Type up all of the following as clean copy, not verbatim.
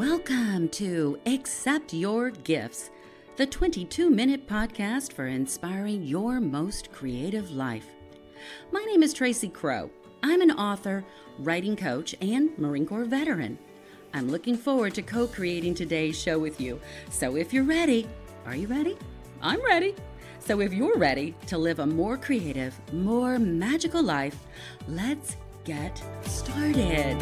Welcome to Accept Your Gifts, the 22-minute podcast for inspiring your most creative life. My name is Tracy Crow. I'm an author, writing coach, and Marine Corps veteran. I'm looking forward to co-creating today's show with you. So if you're ready, are you ready? I'm ready. So if you're ready to live a more creative, more magical life, let's get started.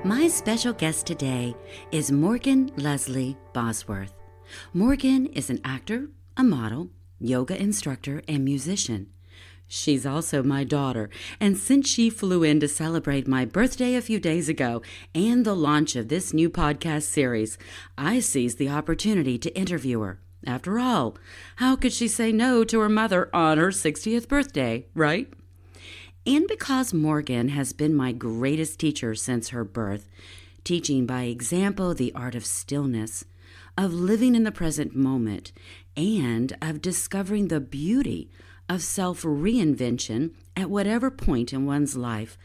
My special guest today is Morgan Leslie Bosworth. Morgan is an actor, a model, yoga instructor, and musician. She's also my daughter, and since she flew in to celebrate my birthday a few days ago and the launch of this new podcast series, I seized the opportunity to interview her. After all, how could she say no to her mother on her 60th birthday, right? And because Morgan has been my greatest teacher since her birth, teaching by example the art of stillness, of living in the present moment, and of discovering the beauty of self-reinvention at whatever point in one's life,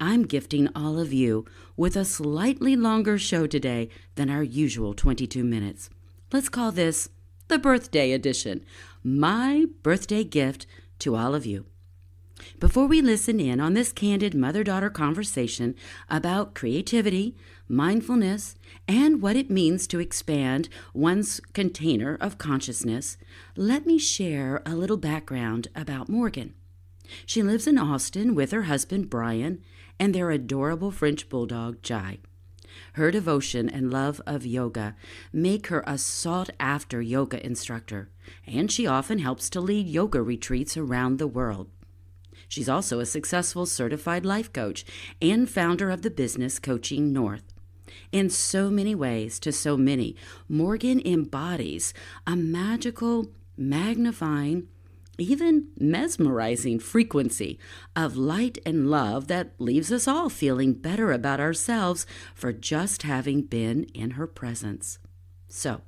I'm gifting all of you with a slightly longer show today than our usual 22 minutes. Let's call this the birthday edition, my birthday gift to all of you. Before we listen in on this candid mother-daughter conversation about creativity, mindfulness, and what it means to expand one's container of consciousness, let me share a little background about Morgan. She lives in Austin with her husband, Brian, and their adorable French bulldog, Jai. Her devotion and love of yoga make her a sought-after yoga instructor, and she often helps to lead yoga retreats around the world. She's also a successful certified life coach and founder of the business Coaching North. In so many ways, to so many, Morgan embodies a magical, magnifying, even mesmerizing frequency of light and love that leaves us all feeling better about ourselves for just having been in her presence. So,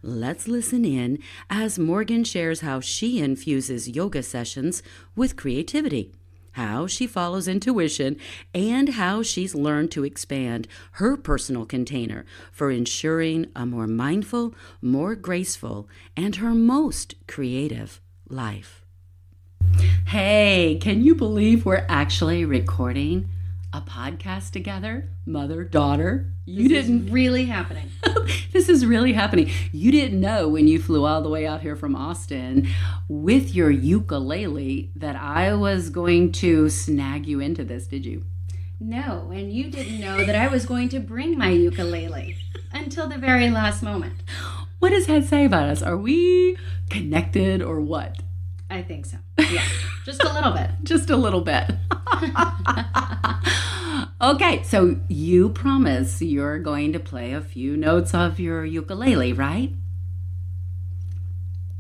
let's listen in as Morgan shares how she infuses yoga sessions with creativity, how she follows intuition, and how she's learned to expand her personal container for ensuring a more mindful, more graceful, and her most creative life. Hey, can you believe we're actually recording a podcast together, mother-daughter? This is really happening. This is really happening. You didn't know when you flew all the way out here from Austin with your ukulele that I was going to snag you into this, did you? No, and you didn't know that I was going to bring my ukulele until the very last moment. What does that say about us? Are we connected or what? I think so. Yeah, just a little bit. Just a little bit. Okay, so you promise you're going to play a few notes of your ukulele, right?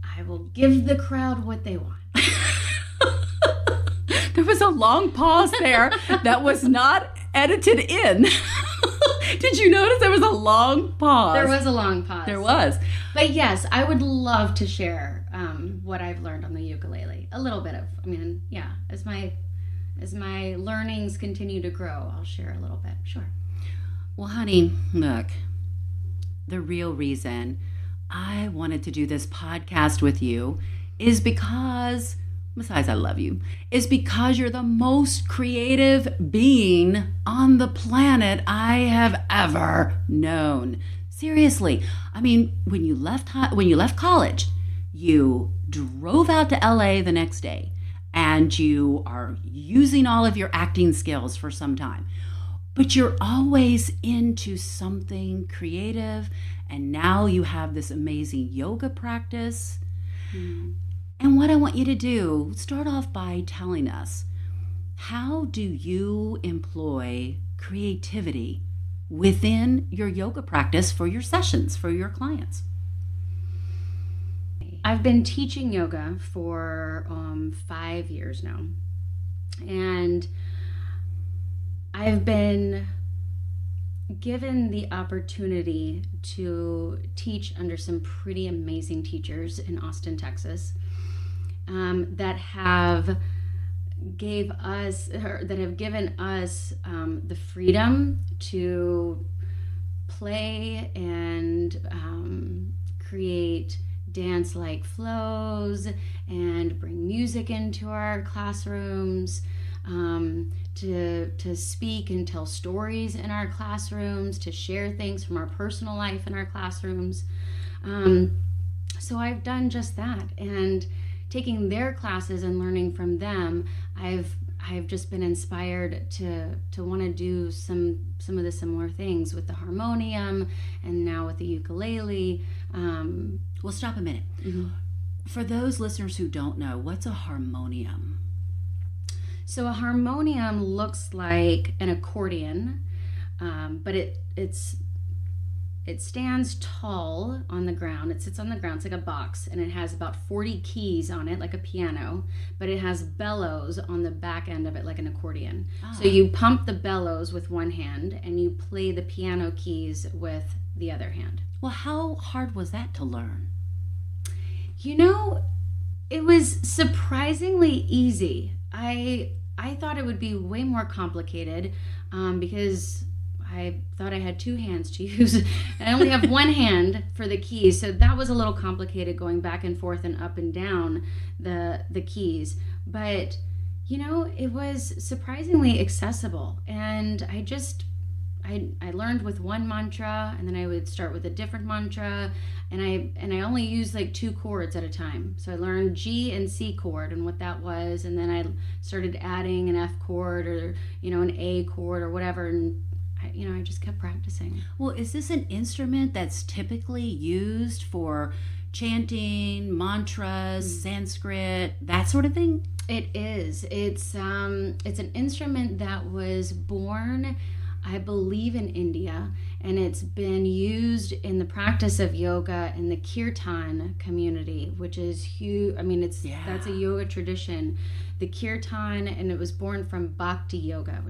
I will give the crowd what they want. There was a long pause there that was not edited in. Did you notice there was a long pause? There was a long pause. There was. But yes, I would love to share what I've learned on the ukulele. A little bit of, as my learnings continue to grow, I'll share a little bit. Sure. Well, honey, look, the real reason I wanted to do this podcast with you is because, besides I love you, is because you're the most creative being on the planet I have ever known. Seriously. I mean, when you left college, you drove out to LA the next day, and you are using all of your acting skills for some time. But you're always into something creative, and now you have this amazing yoga practice. And what I want you to do, start off by telling us, how do you employ creativity within your yoga practice for your sessions, for your clients? I've been teaching yoga for 5 years now, and I've been given the opportunity to teach under some pretty amazing teachers in Austin, Texas. that have given us the freedom to play and create dance-like flows and bring music into our classrooms, to speak and tell stories in our classrooms, to share things from our personal life in our classrooms. So I've done just that, and taking their classes and learning from them, I've just been inspired to want to do some of the similar things with the harmonium and now with the ukulele. Well, stop a minute. Mm-hmm. For those listeners who don't know, what's a harmonium? So a harmonium looks like an accordion, but it stands tall on the ground. It sits on the ground. It's like a box, and it has about 40 keys on it, like a piano, but it has bellows on the back end of it, like an accordion. Oh. So you pump the bellows with one hand, and you play the piano keys with the other hand. Well, how hard was that to learn? You know, it was surprisingly easy. I thought it would be way more complicated because I thought I had two hands to use. I only have one hand for the keys, so that was a little complicated, going back and forth and up and down the keys. But, you know, it was surprisingly accessible, and I learned with one mantra, and then I would start with a different mantra, and I only used like 2 chords at a time. So I learned G and C chord and what that was, and then I started adding an F chord or, you know, an A chord or whatever, and I just kept practicing. Well, is this an instrument that's typically used for chanting, mantras, Sanskrit, that sort of thing? It is. It's an instrument that was born, I believe, in India, and it's been used in the practice of yoga in the kirtan community, which is huge. I mean, that's a yoga tradition, the kirtan, and it was born from bhakti yoga,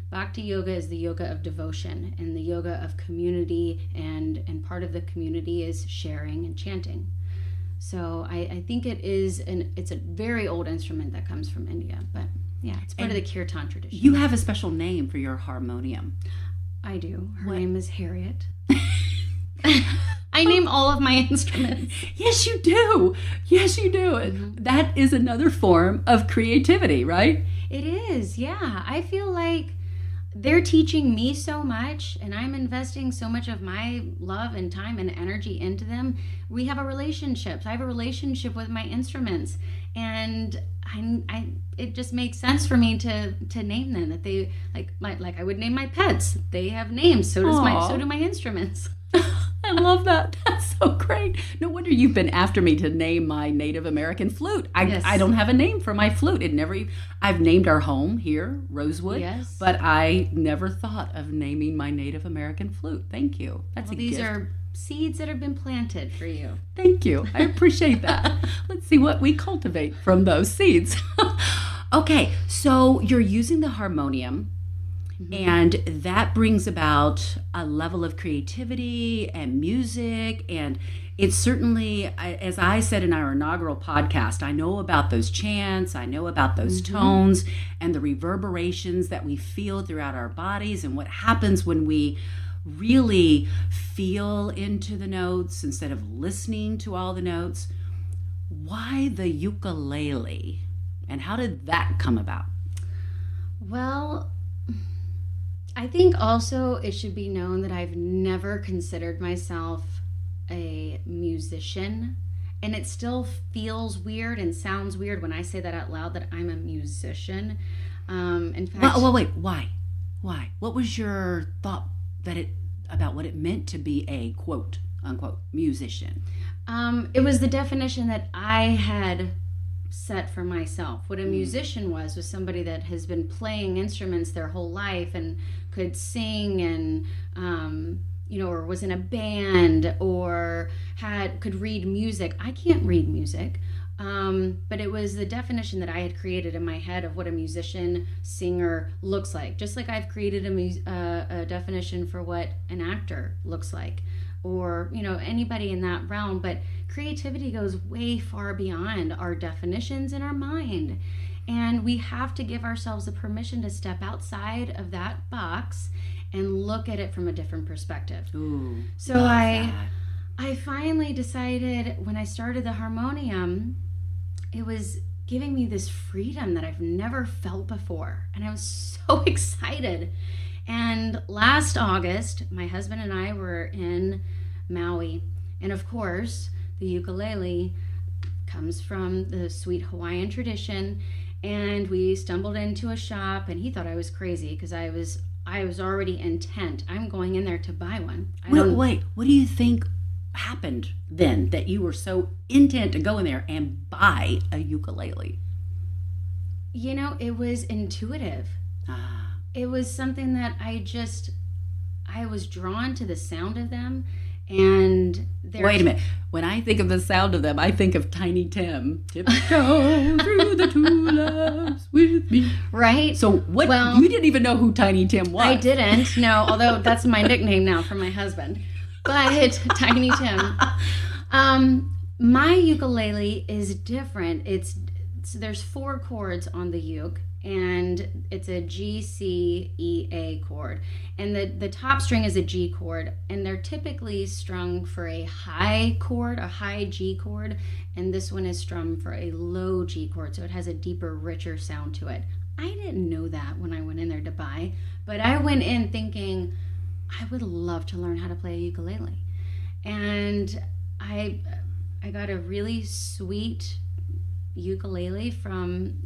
bhakti yoga is the yoga of devotion and the yoga of community, and part of the community is sharing and chanting. So I think it's a very old instrument that comes from India, but yeah, it's part of the kirtan tradition. You have a special name for your harmonium. I do. Her name is Harriet. I name all of my instruments. Yes, you do. Yes, you do. Mm-hmm. That is another form of creativity, right? It is, yeah. I feel like they're teaching me so much, and I'm investing so much of my love and time and energy into them. We have a relationship. I have a relationship with my instruments, and it just makes sense for me to name them. That they like I would name my pets. They have names. So do my instruments. I love that. That's so great. No wonder you've been after me to name my Native American flute. I don't have a name for my flute. I've named our home here, Rosewood, yes, but I never thought of naming my Native American flute. Thank you. These are seeds that have been planted for you. Thank you. I appreciate that. Let's see what we cultivate from those seeds. Okay, so you're using the harmonium. Mm-hmm. And that brings about a level of creativity and music. And it's certainly, as I said in our inaugural podcast, I know about those chants, I know about those mm-hmm. tones and the reverberations that we feel throughout our bodies and what happens when we really feel into the notes instead of listening to all the notes. Why the ukulele? And how did that come about? Well, I think also it should be known that I've never considered myself a musician, and it still feels weird and sounds weird when I say that out loud, that I'm a musician. In fact, well, wait, why? What was your thought about what it meant to be a quote unquote musician? It was the definition that I had set for myself. What a musician was somebody that has been playing instruments their whole life and could sing and or was in a band or could read music. I can't read music, but it was the definition that I had created in my head of what a musician, singer looks like. Just like I've created a definition for what an actor looks like, or anybody in that realm. But creativity goes way far beyond our definitions in our mind. And we have to give ourselves the permission to step outside of that box and look at it from a different perspective. Ooh, so love I that. finally decided when I started the harmonium, it was giving me this freedom that I've never felt before. And I was so excited. And last August, my husband and I were in Maui. And of course, the ukulele comes from the sweet Hawaiian tradition. And we stumbled into a shop, and he thought I was crazy because I was already intent. I'm going in there to buy one. Wait, what do you think happened then that you were so intent to go in there and buy a ukulele? You know, it was intuitive. It was something that I was drawn to the sound of them. And wait a minute. When I think of the sound of them, I think of Tiny Tim. Tiptoe through the tulips with me. Right? So you didn't even know who Tiny Tim was. I didn't, no, although that's my nickname now for my husband. But Tiny Tim. My ukulele is different. There's 4 chords on the uke. And it's a G, C, E, A chord. And the top string is a G chord. And they're typically strung for a high chord, a high G chord. And this one is strummed for a low G chord. So it has a deeper, richer sound to it. I didn't know that when I went in there to buy. But I went in thinking, I would love to learn how to play a ukulele. And I got a really sweet ukulele from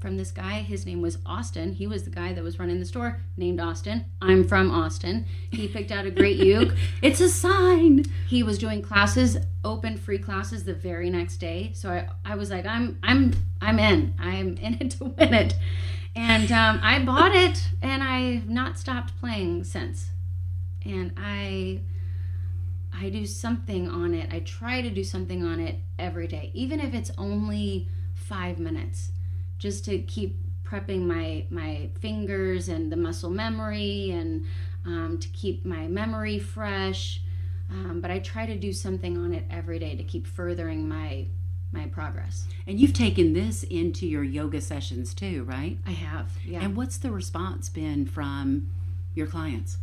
this guy. His name was Austin. He was the guy that was running the store, named Austin. I'm from Austin. He picked out a great uke. It's a sign. He was doing classes, open free classes the very next day. So I was like, I'm in. I'm in it to win it. And I bought it, and I've not stopped playing since. And I do something on it. I try to do something on it every day, even if it's only 5 minutes, just to keep prepping my fingers and the muscle memory, and to keep my memory fresh. But I try to do something on it every day to keep furthering my progress. And you've taken this into your yoga sessions too, right? I have, yeah. And what's the response been from your clients?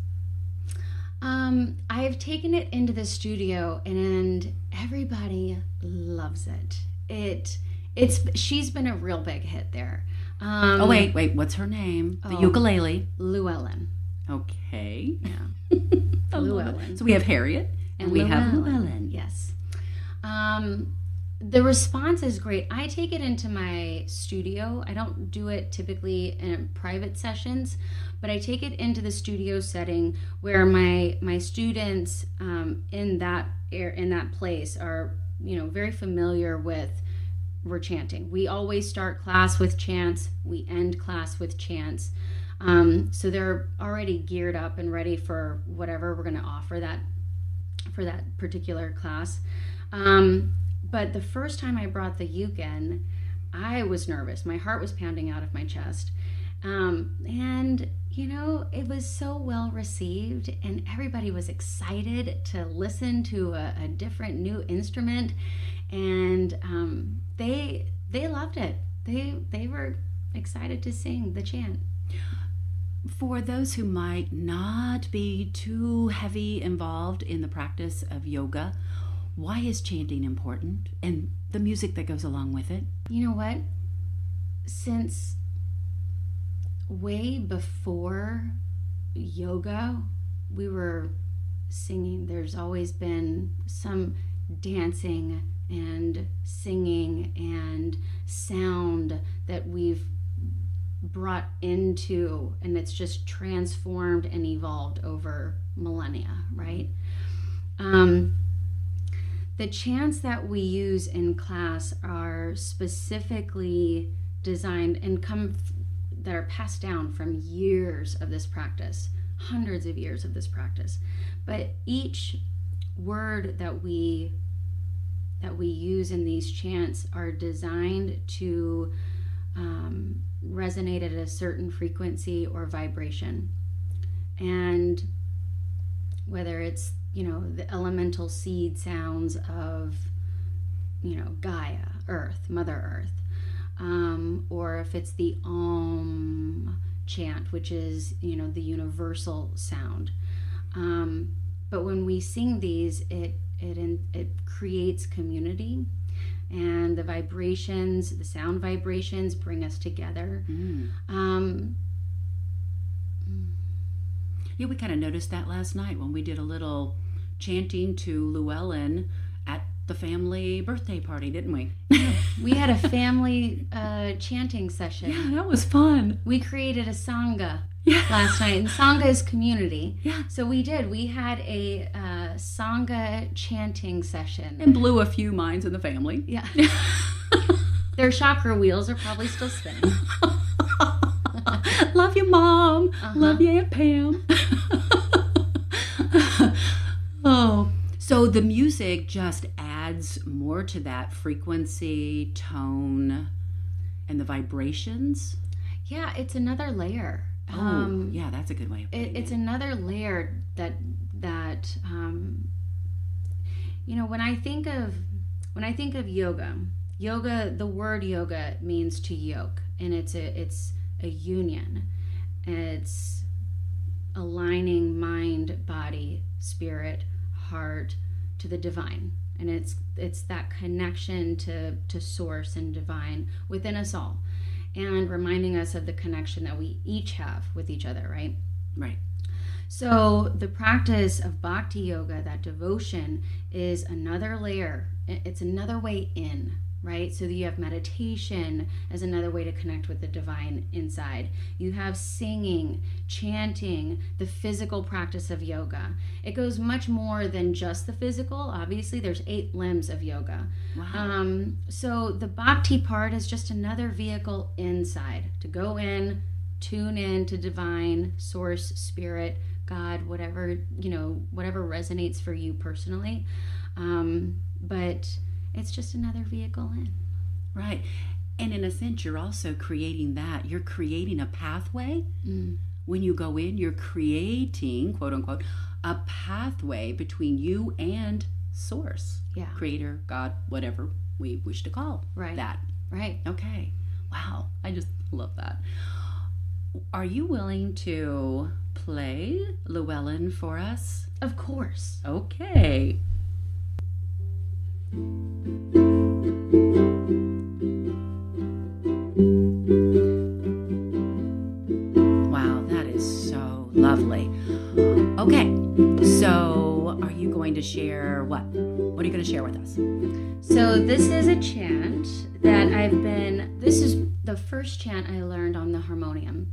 I've taken it into the studio, and everybody loves it. She's been a real big hit there. Wait, what's her name? The ukulele? Llwellyn. Okay. Yeah. Llwellyn. So we have Harriet, and we have Llwellyn. Yes. The response is great. I take it into my studio. I don't do it typically in private sessions, but I take it into the studio setting where my students in that place are, very familiar with. We're chanting. We always start class with chants. We end class with chants. So they're already geared up and ready for whatever we're going to offer for that particular class. But the first time I brought the uke in, I was nervous. My heart was pounding out of my chest. And, it was so well received, and everybody was excited to listen to a different new instrument. And they loved it. They were excited to sing the chant. For those who might not be too heavy involved in the practice of yoga, why is chanting important, and the music that goes along with it? You know what? Since way before yoga, we were singing. There's always been some dancing and singing and sound that we've brought into, and it's just transformed and evolved over millennia, right? The chants that we use in class are specifically designed and that are passed down from years of this practice, hundreds of years of this practice. But each word that we use in these chants are designed to resonate at a certain frequency or vibration. And whether it's, the elemental seed sounds of Gaia, Earth, Mother Earth, or if it's the Om chant, which is, the universal sound. But when we sing these, it creates community, and the sound vibrations bring us together. Yeah, we kind of noticed that last night when we did a little chanting to Llwellyn at the family birthday party, didn't we? Yeah, we had a family chanting session. Yeah, that was fun. We created a sangha last night, and sangha is community. Yeah. So we had a sangha chanting session. And blew a few minds in the family. Yeah. Their chakra wheels are probably still spinning. Love you, Mom. Love you, Aunt Pam. Oh, so the music just adds more to that frequency, tone, and the vibrations. Yeah, it's another layer. Yeah, that's a good way of putting it. It's another layer that when I think of yoga, the word yoga means to yoke, and it's a union. It's aligning mind, body, spirit, heart to the divine, and it's that connection to source and divine within us all, and reminding us of the connection that we each have with each other, right? Right. So the practice of bhakti yoga, that devotion, is another layer. It's another way in, right? So that you have meditation as another way to connect with the divine inside. You have singing, chanting, the physical practice of yoga. It goes much more than just the physical. Obviously, there's 8 limbs of yoga. Wow. So the bhakti part is just another vehicle inside to go in, tune in to divine, source, spirit, God, whatever resonates for you personally. But it's just another vehicle in. Right. And in a sense, you're also creating that. You're creating a pathway. When you go in, you're creating, quote unquote, a pathway between you and source. Yeah. Creator, God, whatever we wish to call that. Right. Okay. Wow. I just love that. Are you willing to play Llwellyn for us? Of course. Okay. Wow, that is so lovely. Okay, so are you going to share what? What are you going to share with us? So this is a chant that this is the first chant I learned on the harmonium.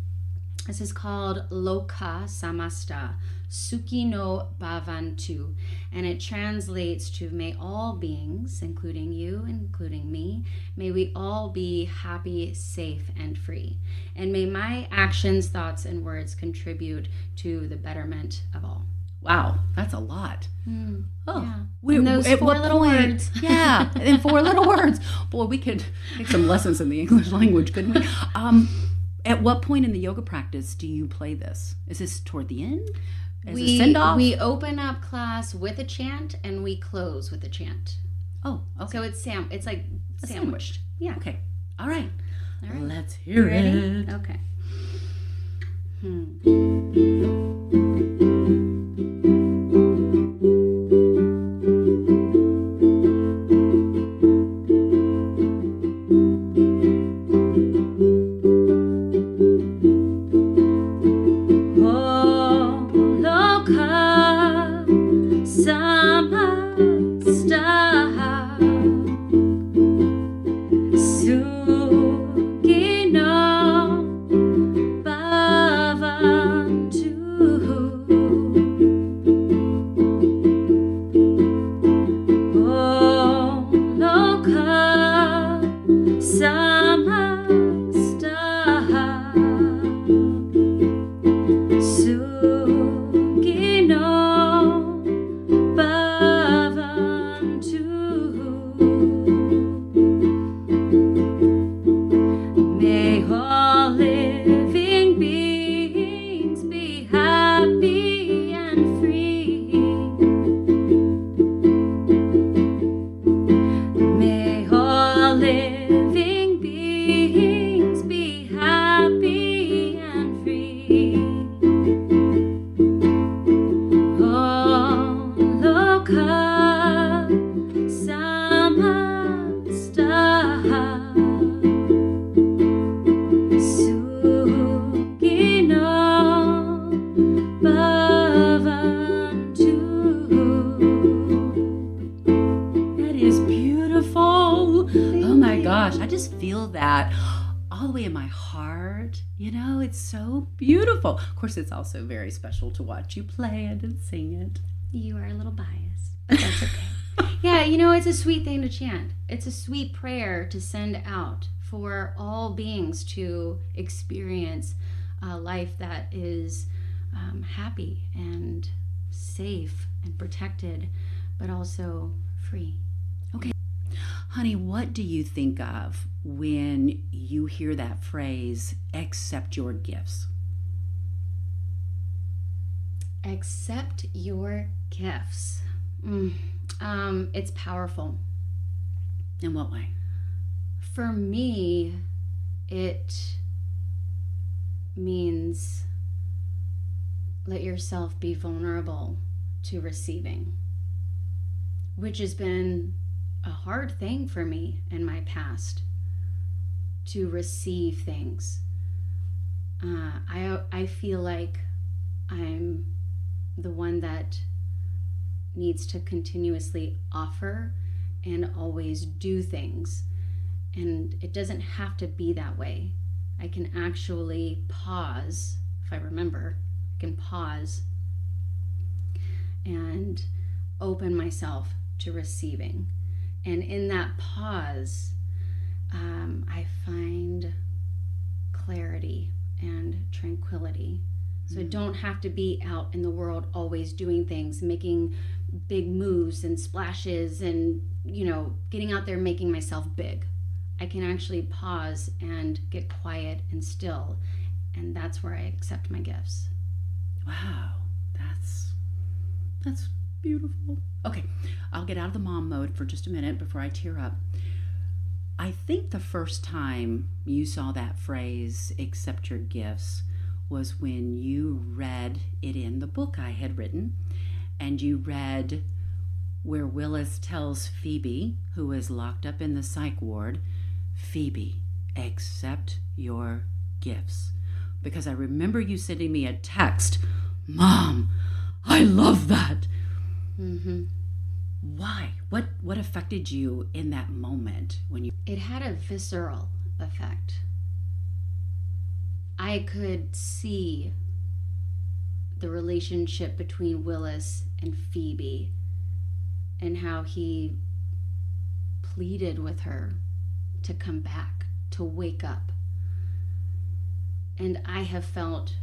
This is called Loka Samasta, Sukhi no Bhavantu, and it translates to may all beings, including you, including me, may we all be happy, safe, and free. And may my actions, thoughts, and words contribute to the betterment of all. Wow, that's a lot. Oh, yeah. And those 4 little words. Yeah, and 4 little words. Boy, we could take some lessons in the English language, couldn't we? At what point in the yoga practice do you play this? Is this toward the end? We open up class with a chant and we close with a chant. Oh, okay. So it's like sandwiched. Yeah. Okay. All right. All right. Let's hear it. Okay. May just feel that all the way in my heart. It's so beautiful. Of course, it's also very special to watch you play it and sing it. You are a little biased, but that's okay. Yeah, it's a sweet thing to chant. It's a sweet prayer to send out for all beings to experience a life that is happy and safe and protected, but also free. Okay. Honey, what do you think of when you hear that phrase, accept your gifts? Accept your gifts. It's powerful. In what way? For me, it means let yourself be vulnerable to receiving, which has been a hard thing for me in my past, to receive things. I feel like I'm the one that needs to continuously offer and always do things. And it doesn't have to be that way. I can actually pause, if I remember, I can pause and open myself to receiving. And in that pause, I find clarity and tranquility. So I don't have to be out in the world always doing things, making big moves and splashes and, getting out there making myself big. I can actually pause and get quiet and still. And that's where I accept my gifts. Wow, that's beautiful. Okay, I'll get out of the mom mode for just a minute before I tear up. I think the first time you saw that phrase, accept your gifts, was when you read it in the book I had written, and you read where Willis tells Phoebe, who is locked up in the psych ward, Phoebe, accept your gifts. Because I remember you sending me a text, Mom, I love that. Mm-hmm. Why? What affected you in that moment when you... It had a visceral effect. I could see the relationship between Willis and Phoebe and how he pleaded with her to come back, to wake up. And I have felt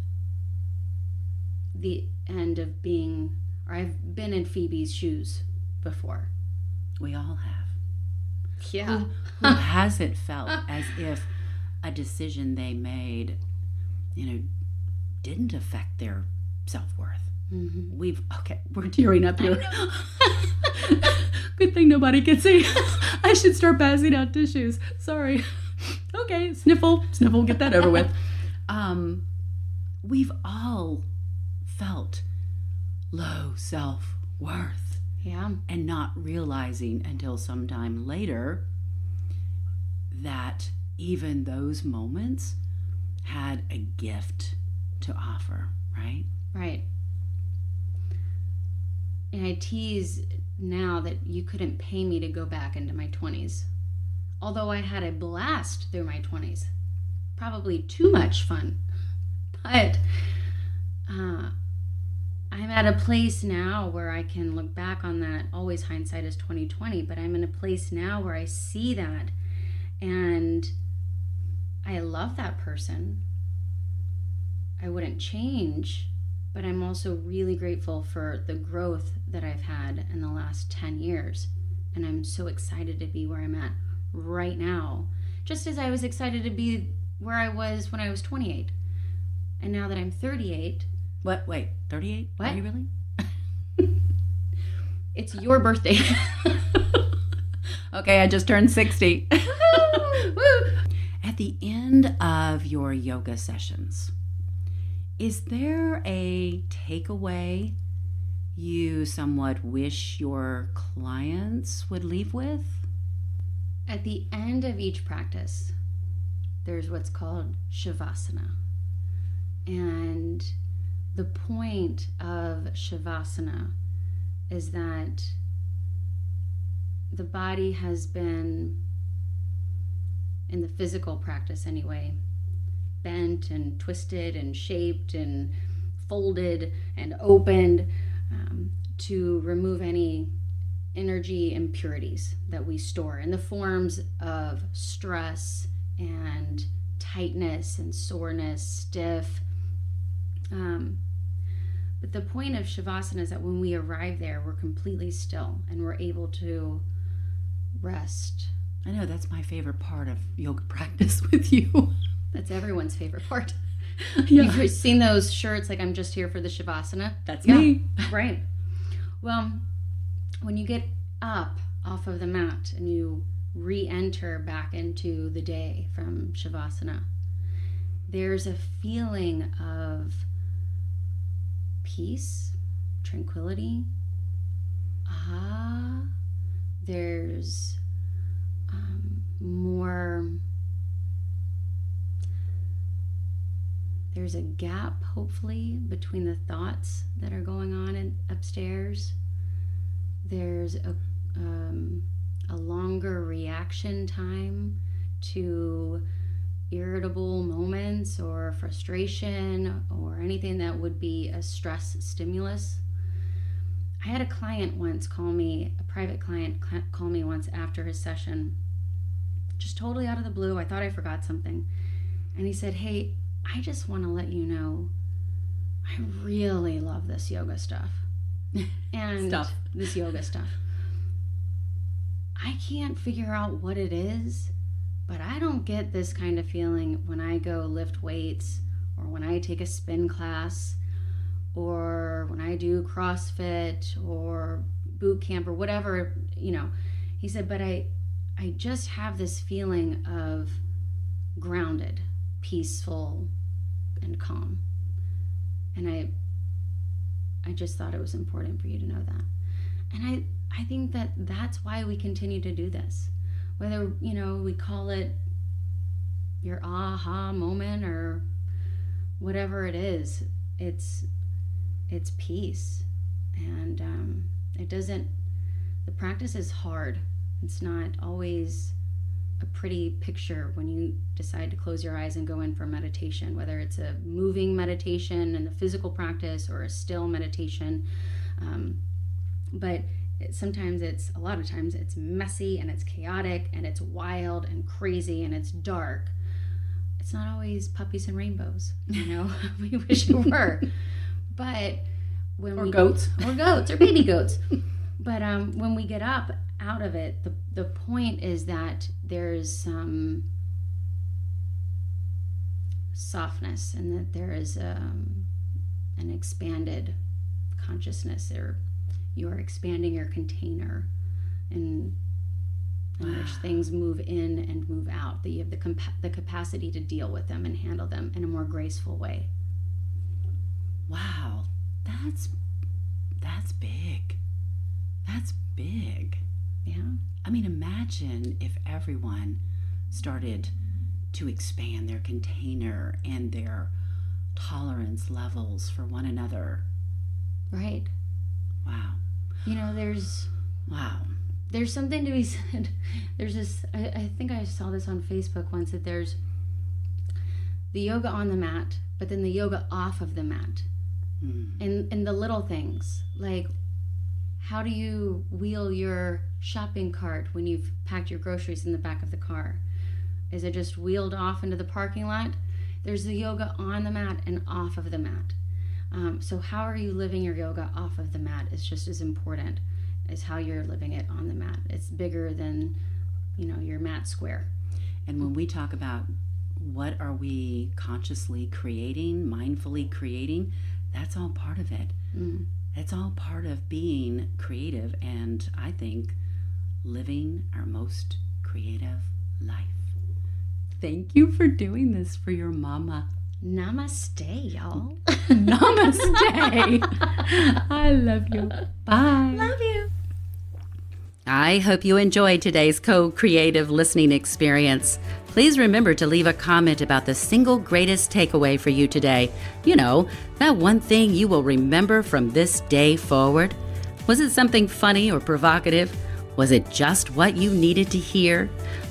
the end of being, or I've been in Phoebe's shoes before. We all have. Yeah. Who hasn't felt as if a decision they made, didn't affect their self-worth? Mm-hmm. We're tearing up here. Good thing nobody can see. I should start passing out tissues. Sorry. Okay, sniffle, get that over with. We've all felt low self-worth. Yeah. And not realizing until sometime later that even those moments had a gift to offer, right? Right. And I tease now that you couldn't pay me to go back into my 20s. Although I had a blast through my 20s. Probably too much fun. But I'm at a place now where I can look back on that. Always hindsight is 20/20, but I'm in a place now where I see that and I love that person. I wouldn't change, but I'm also really grateful for the growth that I've had in the last 10 years. And I'm so excited to be where I'm at right now, just as I was excited to be where I was when I was 28. And now that I'm 38... What? Wait, 38? What? Are you really? It's your birthday. Okay, I just turned 60. At the end of your yoga sessions, is there a takeaway you somewhat wish your clients would leave with? At the end of each practice, there's what's called Shavasana. And the point of Shavasana is that the body has been in the physical practice anyway, bent and twisted and shaped and folded and opened, to remove any energy impurities that we store in the forms of stress and tightness and soreness, stiff. But the point of Shavasana is that when we arrive there, we're completely still and we're able to rest. I know, that's my favorite part of yoga practice with you. That's everyone's favorite part. Yeah. You've seen those shirts like, I'm just here for the Shavasana? That's me. Right. Well, when you get up off of the mat and you re-enter back into the day from Shavasana, there's a feeling of peace, tranquility. There's there's a gap, hopefully, between the thoughts that are going on upstairs. There's a longer reaction time to irritable moments or frustration or anything that would be a stress stimulus. I had a client once a private client call me once after his session, just totally out of the blue. I thought I forgot something. And he said, "Hey, I just want to let you know, I really love this yoga stuff." And this yoga stuff. I can't figure out what it is, but I don't get this kind of feeling when I go lift weights or when I take a spin class or when I do CrossFit or boot camp or whatever, He said, but I just have this feeling of grounded, peaceful, and calm. And I just thought it was important for you to know that. And I think that that's why we continue to do this. Whether, we call it your aha moment or whatever it is, it's peace. And the practice is hard. It's not always a pretty picture when you decide to close your eyes and go in for meditation, whether it's a moving meditation in the physical practice or a still meditation. But a lot of times it's messy and it's chaotic and it's wild and crazy and it's dark. It's not always puppies and rainbows, we wish it were. But goats or baby goats. But when we get up out of it, the point is that there's some softness and that there is an expanded consciousness, or you are expanding your container in which things move in and move out, that you have the capacity to deal with them and handle them in a more graceful way. Wow, that's big. That's big. Yeah. I mean, imagine if everyone started to expand their container and their tolerance levels for one another. Right. Wow. There's something to be said. There's this, I think I saw this on Facebook once, that there's the yoga on the mat, but then the yoga off of the mat. And the little things, like, how do you wheel your shopping cart when you've packed your groceries in the back of the car? Is it just wheeled off into the parking lot? There's the yoga on the mat and off of the mat. So how are you living your yoga off of the mat is just as important as how you're living it on the mat. It's bigger than, your mat square. And when we talk about what are we consciously creating, mindfully creating, that's all part of it. It's all part of being creative and, I think, living our most creative life. Thank you for doing this for your mama. Namaste, y'all. Namaste. I love you. Bye. Love you. I hope you enjoyed today's co-creative listening experience. Please remember to leave a comment about the single greatest takeaway for you today. That one thing you will remember from this day forward. Was it something funny or provocative? Was it just what you needed to hear?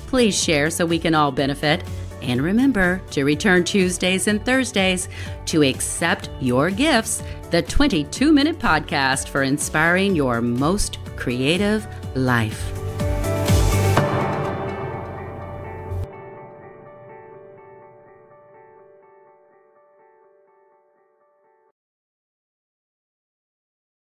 Please share so we can all benefit. And remember to return Tuesdays and Thursdays to accept your gifts, the 22-minute podcast for inspiring your most creative life.